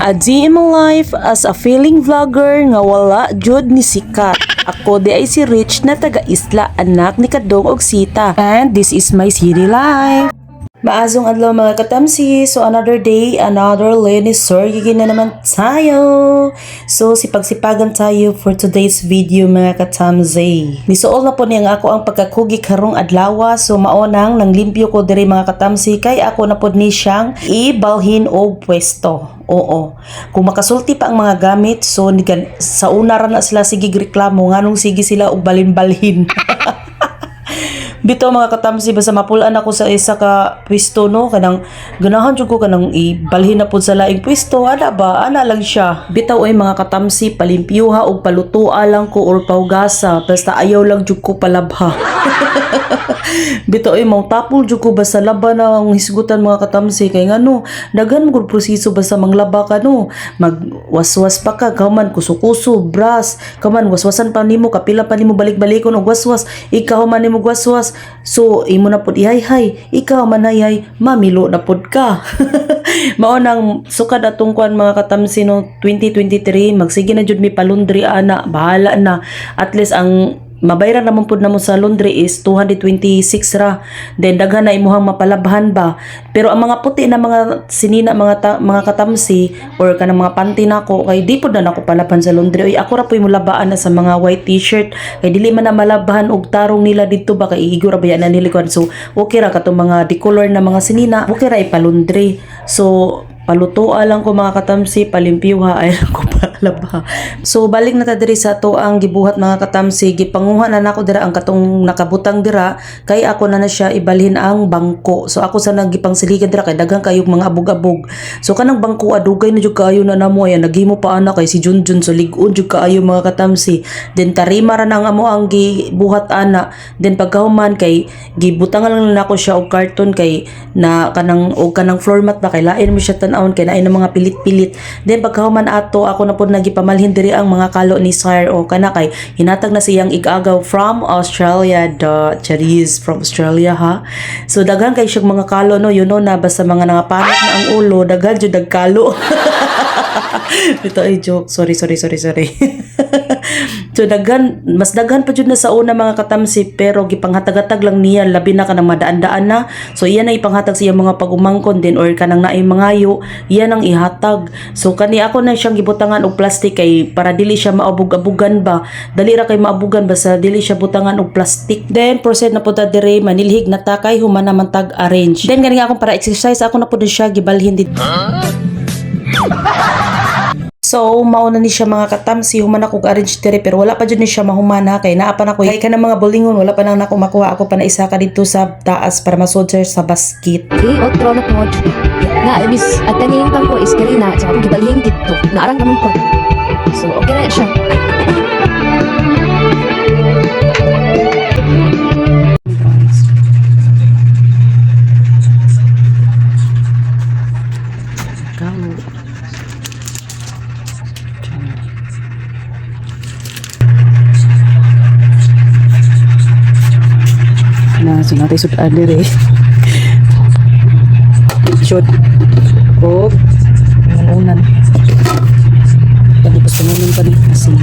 A day in my life as a feeling vlogger nga wala jud ni sikat. Ako di ay si Rich na taga-isla, anak ni Kadong og Sita. And this is my city life. Maazong adlaw mga katamsi. So another day, another Lenny Sorgigin na naman tayo. So sipag-sipagan tayo for today's video mga katamsi. Nisuol na po niyang ako ang pagkakugi karong adlaw. So maonang nang limpyo ko diri mga katamsi kay ako na po ni siyang ibalhin og pwesto. Oo. Kung makasulti pa ang mga gamit, so sa una ra na sila sige reklamo nganong sige sila og balhin-balhin. Bito mga katamsi, basta mapulaan ako sa isa ka pwesto no, kanang ganahan jud ko kanang ibalhin na pud sa laing pwesto, ana ba, ana lang siya. Bitaw ay mga katamsi, palimpyuha og palutoa lang ko or paugasa, basta ayaw lang jud ko palabha. Bitaw ay mau tapol jud ko basta laba na ang hisgutan mga katamsi, kay ngano daghan mo gud proseso basta manglaba ka no, magwaswas pa ka, kaman kuso-kuso, brush, kaman waswasan pa nimo, kapila pa nimo balik-balikon og waswas, ikaw man nimo waswas. So, imo na pod ihay-hay, ikaw manayay, mamilo na pod ka. Mao nang sukad atong kuan mga katamsi no 2023, magsige na jud mi palundri ana, bahala na. At least ang mabayran naman po namo sa laundry is 226 ra. Then daghan na imuhang mapalabhan ba. Pero ang mga puti na mga sinina mga katamsi or kanang mga panty nako kay di pod na nako palabhan sa laundry. Oy, ako ra po'y mulabaan na sa mga white t-shirt kay dili man na malabhan og tarong nila dito ba kay igura ba yan na nilikuan. So okay ra katong mga decolor na mga sinina, okay ra ipalundry. So palutoa lang ko mga katamsi, palimpyuha ay ko palabha. So balik na ta diri sa to ang gibuhat mga katamsi, gipanguha na nako dira ang katong nakabutang dira kay ako na siya ibalhin ang bangko. So ako sa nagipang siligan dira kay daghang kayog mga abog-abog. So kanang bangko adugay na jud kaayo na namo yan, naghimo pa ana kay si Junjun, so lig-on jud kaayo mga katamsi. Then tarima ra nang amo ang gibuhat ana. Then pagkahuman kay gibutangan lang nako siya og karton kay na kanang floor mat ba kay lain mo siya tan-awon kay naay na mga pilit-pilit. Then pagkahuman ato ako na pod nagipamalhin diri ang mga kalo ni Sir o kana kay hinatag na siyang igagaw from Australia, Charis from Australia ha. So daghan kay siyang mga kalo no, you know na basta mga nangapanat na ang ulo, daghan jud dagkalo. Ito ay joke. Sorry. So mas daghan pa jud na sa una mga katamsi, pero gipanghatag-hatag lang niya labi na kanang madaan-daan na. So iyan ang ipanghatag siya mga pagumangkon din or kanang naay mangayo, iyan ang ihatag. So kani ako na siyang gibutangan og plastic kay para dili siya maabug-abugan ba. Dali ra kay maabugan basta dili siya butangan og plastic. Then proceed na pud ta dire, manilhig na ta kay human naman tag arrange. Then gani akong para exercise ako na pud siya gibalhin dito. So, mauna ni siya mga katamsi, human ako arrange diri pero wala pa jud ni siya mahumana kay naa pa nako kay kanang mga bulingon wala pa nang nako makuha, ako pa na isa ka dito sa taas para masodger sa basket. Okay, otro na po. Na, ibis, at kaniyang bangko is karina, tsaka gibalhin dito. Naarang naman po. So, okay na siya. Na sunatay sudan dire. Shot. Oh, unan. Tadi pas pengumuman tadi asing.